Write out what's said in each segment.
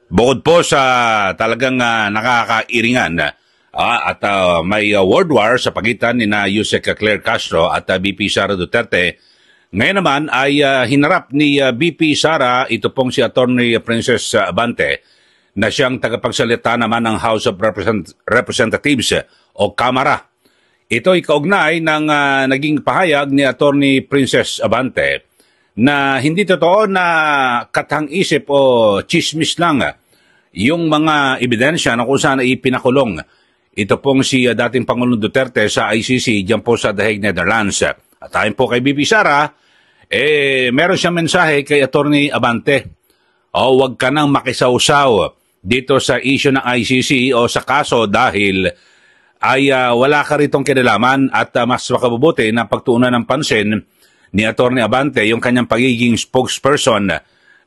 Bukod po sa talagang nakakairingan at may word war sa pagitan ni na Yusek Claire Castro at VP Sara Duterte, ngayon naman ay hinarap ni VP Sara ito pong si Attorney Princess Abante na siyang tagapagsalita naman ng House of Representatives o Kamara. Ito ay kaugnay ng naging pahayag ni Attorney Princess Abante na hindi totoo na katang-isip o chismis lang yung mga ebidensya na kung saan ipinakulong ito pong si dating Pangulong Duterte sa ICC diyan po sa The Hague, Netherlands. At ayon po kay VP Sara, meron siyang mensahe kay Attorney Abante. Huwag ka nang makisawsaw dito sa issue ng ICC o sa kaso dahil ay wala ka ritong kinalaman at mas makabubuti na pagtuunan ng pansin ni Attorney Abante yung kanyang pagiging spokesperson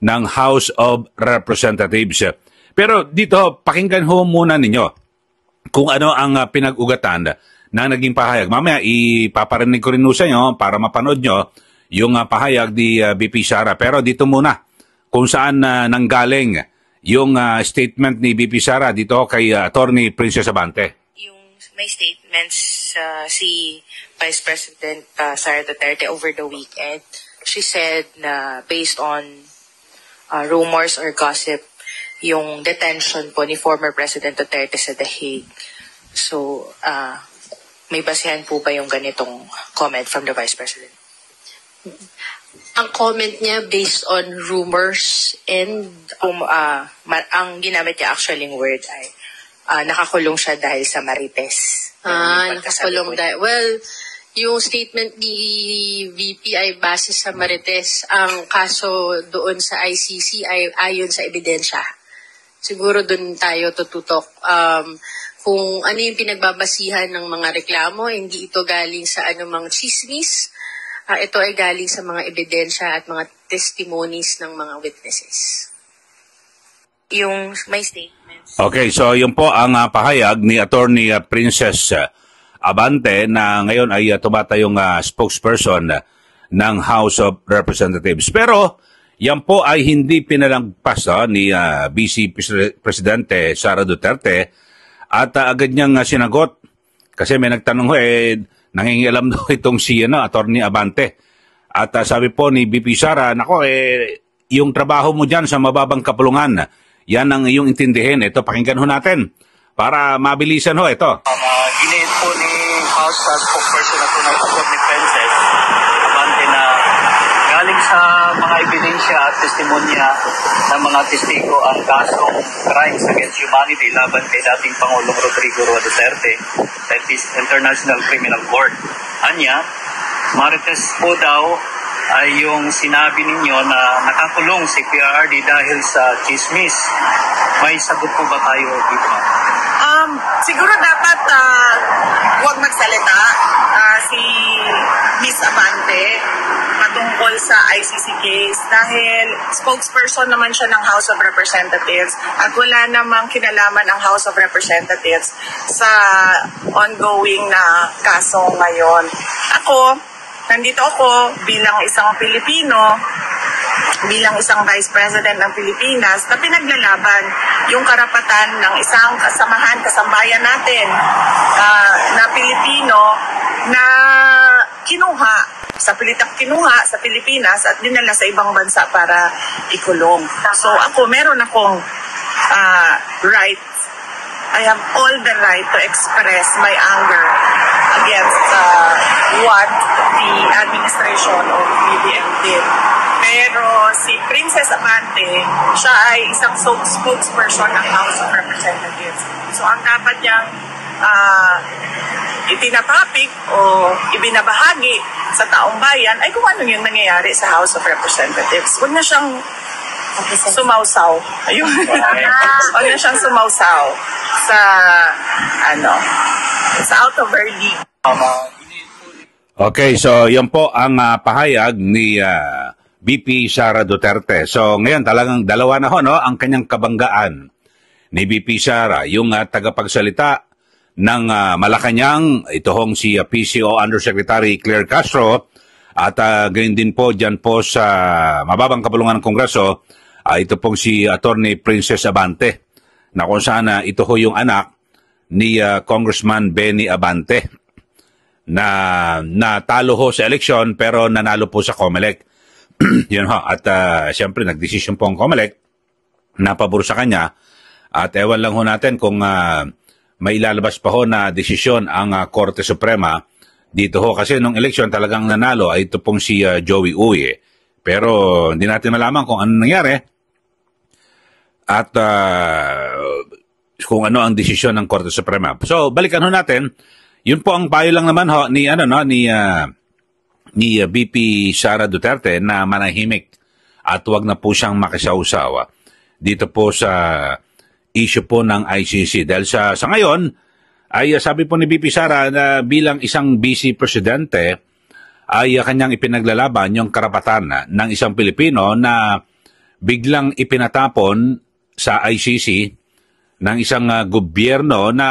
ng House of Representatives. Pero dito, pakinggan ho muna ninyo kung ano ang pinag-ugatan na naging pahayag. Mamaya, ipaparinig ko rin sa inyo para mapanood nyo yung pahayag ni VP Sara. Pero dito muna, kung saan nanggaling yung statement ni VP Sara dito kay Attorney Princess Abante. May statements si Vice President Sara Duterte over the weekend. She said na based on rumors or gossip, yung detention po ni former President Duterte sa The Hague. So, may basihan po ba yung ganitong comment from the Vice President? Ang comment niya based on rumors and ang ginamit niya actually word ay nakakulong siya dahil sa Marites. Nakakulong dahil. Well, yung statement ni VP ay base sa Marites. Ang kaso doon sa ICC ay ayon sa ebidensya. Siguro doon tayo tututok. Kung ano yung pinagbabasihan ng mga reklamo, hindi ito galing sa anumang chismis. Ito ay galing sa mga ebidensya at mga testimonies ng mga witnesses. Yung may statements. Okay, so yun po ang pahayag ni Attorney Princess Abante na ngayon ay tumatayong spokesperson ng House of Representatives. Pero yan po ay hindi pinalagpas ni Vice Presidente Sara Duterte at agad niyang sinagot kasi may nagtanong nangingialam daw itong si Attorney Abante. At sabi po ni VP Sara, nako yung trabaho mo dyan sa mababang kapulungan, yan ang iyong intindihin. Ito, pakinggan ho natin para mabilisan ho ito. Giniit po ni House spokesperson na po ng Attorney Princess Abante na galing sa mga ebidensya at testimonya ng mga testigo ang kasong crimes against humanity laban kay dating Pangulong Rodrigo Roa Duterte sa International Criminal Court. Anya, Marites po daw ay yung sinabi ninyo na nakakulong si PRRD dahil sa chismis. May sagot po ba tayo dito? Siguro dapat huwag magsalita si Ms. Abante patungkol sa ICC case dahil spokesperson naman siya ng House of Representatives at wala namang kinalaman ang House of Representatives sa ongoing na kaso ngayon. Nandito ako bilang isang Pilipino, bilang isang Vice President ng Pilipinas na pinaglalaban yung karapatan ng isang kasambayan natin na Pilipino na kinuha sa Pilipinas at dinala sa ibang bansa para ikulong. So meron akong right. I have all the right to express my anger against what the administration of BBM did. Pero si Princess Abante, siya ay isang spokesperson ng House of Representatives. So ang dapat niyang itinatopic o ibinabahagi sa taong bayan ay kung ano yung nangyayari sa House of Representatives. Huwag na siyang sumausaw. Ayun. Huwag na siyang sumausaw sa out of her league. Okay, so yan po ang pahayag ni VP Sara Duterte. So ngayon talagang dalawa na ho, ang kanyang kabanggaan ni VP Sara, yung tagapagsalita ng Malacanang, ito hong si PCO Undersecretary Claire Castro, at ganyan din po dyan po sa mababang kapulungan ng Kongreso, Ito pong si Attorney Princess Abante, na kung saan ito ho yung anak ni Congressman Benny Abante na natalo ho sa eleksyon pero nanalo po sa COMELEC. Yun ho. At siyempre nagdesisyon po ang COMELEC na pabor sa kanya. At ewan lang ho natin kung may ilalabas pa ho na desisyon ang Korte Suprema dito ho. Kasi nung eleksyon talagang nanalo ay ito pong si Joey Uy. Pero hindi natin malaman kung ano nangyari at kung ano ang desisyon ng Korte Suprema. So balikan ho natin. Yun po ang payo lang naman ho ni VP Sara Duterte na manahimik at wag na po siyang makisawsaw dito po sa issue po ng ICC. Dahil sa ngayon ay sabi po ni VP Sara na bilang isang vice presidente ay kanyang ipinaglalaban yung karapatan ng isang Pilipino na biglang ipinatapon sa ICC ng isang gobyerno na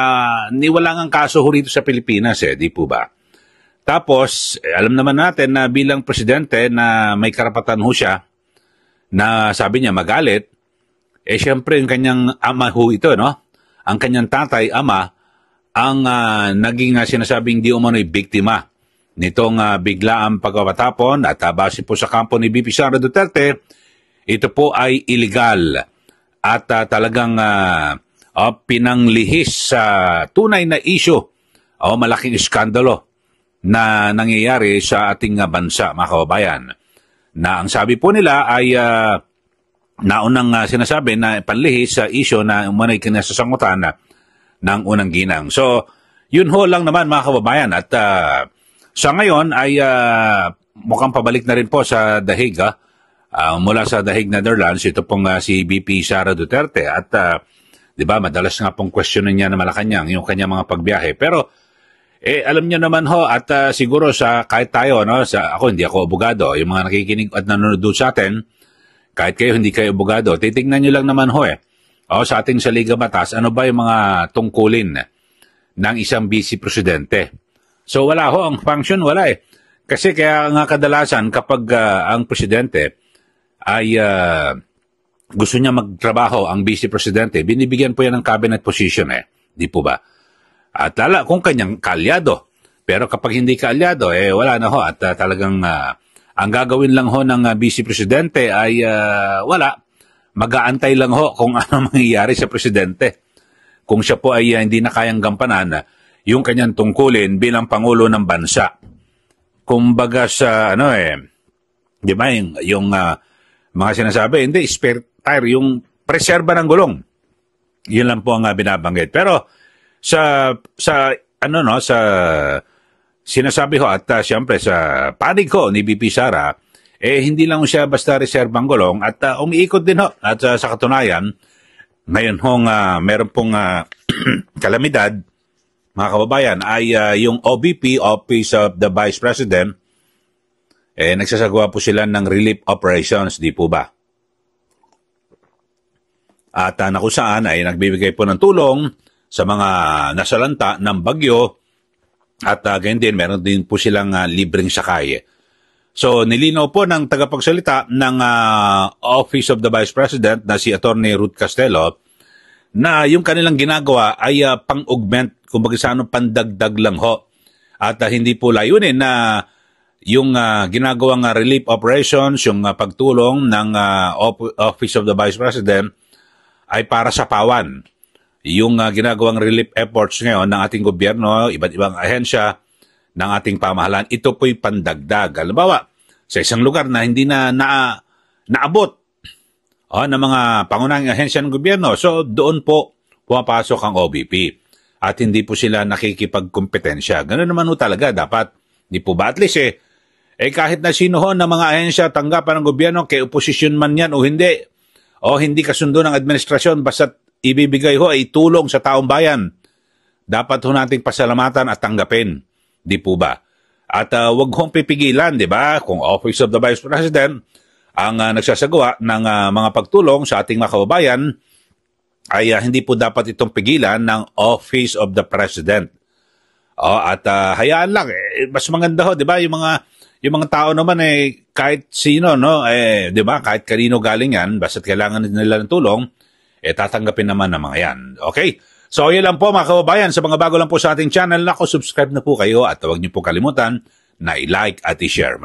niwalang ang kaso ho rito sa Pilipinas di po ba? Tapos, alam naman natin na bilang presidente na may karapatan ho siya na sabi niya magalit, siyempre yung kanyang ama ho ito, no? Ang kanyang tatay, ama, ang naging sinasabing di umano'y biktima nitong biglaang pagkawatapon at base po sa kampo ni VP Sara Duterte, ito po ay illegal at talagang pinanglihis sa tunay na issue o malaking iskandalo na nangyayari sa ating bansa, mga kababayan. Na ang sabi po nila ay naunang sinasabi na panlihis sa issue na umanay kinasasangutan ng unang ginang. So, yun ho lang naman mga kababayan at sa ngayon ay mukhang pabalik na rin po sa The Hague, mula sa The Hague, Netherlands, ito pong si VP Sara Duterte. At di ba, madalas nga pong questionin niya na Malacanang yung kanyang mga pagbiyahe. Pero alam niyo naman ho at siguro sa kahit tayo, no, ako hindi ako abogado, yung mga nakikinig at nanonood sa atin, kahit kayo hindi kayo abogado, titingnan niyo lang naman ho sa ating saligang batas, ano ba yung mga tungkulin ng isang vice presidente. So wala ho, ang function wala Kasi kaya nga kadalasan kapag ang presidente ay gusto niya magtrabaho, ang vice presidente, binibigyan po yan ng cabinet position di po ba? At kung kanyang kaalyado. Pero kapag hindi kaalyado, wala na ho. At talagang ang gagawin lang ho ng vice presidente ay wala. Mag-aantay lang ho kung ano mangyayari sa presidente. Kung siya po ay hindi na kayang gampanan yung kanyang tungkulin bilang Pangulo ng bansa. Kumbaga sa di ba yung mga sinasabi, hindi, spare tire, yung preserba ng gulong. Yun lang po ang binabanggit. Pero sa sinasabi ho at siyempre sa panig ko ni VP Sara, hindi lang siya basta reserbang gulong at umiikot din ho. At sa katunayan, ngayon meron pong kalamidad, mga kababayan, ay yung OVP, Office of the Vice President, nagsasagawa po sila ng relief operations, di po ba? At na kung saan ay nagbibigay po ng tulong sa mga nasalanta ng bagyo at ganyan din, meron din po silang libreng sakay. So, nilinaw po ng tagapagsalita ng Office of the Vice President na si Attorney Ruth Castelo na yung kanilang ginagawa ay pang-augment, kumbaga sa pandagdag lang ho. At hindi po layunin na yung ginagawang relief operations, yung pagtulong ng Office of the Vice President ay para sa pawan. Yung ginagawang relief efforts ngayon ng ating gobyerno, iba't ibang ahensya ng ating pamahalaan, ito po'y pandagdag. Halimbawa, sa isang lugar na hindi na naabot ng mga pangunahing ahensya ng gobyerno, so doon po pumapasok ang OVP. At hindi po sila nakikipagkompetensya. Ganun naman ho talaga, dapat. Di po ba? At least kahit na sino ho ng mga ahensya tanggapan ng gobyerno, kay oposisyon man yan o hindi kasundo ng administrasyon, basta ibibigay ho ay tulong sa taong bayan. Dapat ho nating pasalamatan at tanggapin. Di po ba? At wag hong pipigilan, di ba? Kung Office of the Vice President ang nagsasagawa ng mga pagtulong sa ating mga kababayan, ay hindi po dapat itong pigilan ng Office of the President. At hayaan lang. Mas maganda ho, di ba? yung mga tao naman kahit sino, no, 'di ba? Kahit kanino galing yan, basta't kailangan nila ng tulong, tatanggapin naman ng mga yan. Okay? So, yun lang po mga kababayan. Sa mga bago lang po sa ating channel, subscribe na po kayo at huwag niyo po kalimutan na i-like at i-share.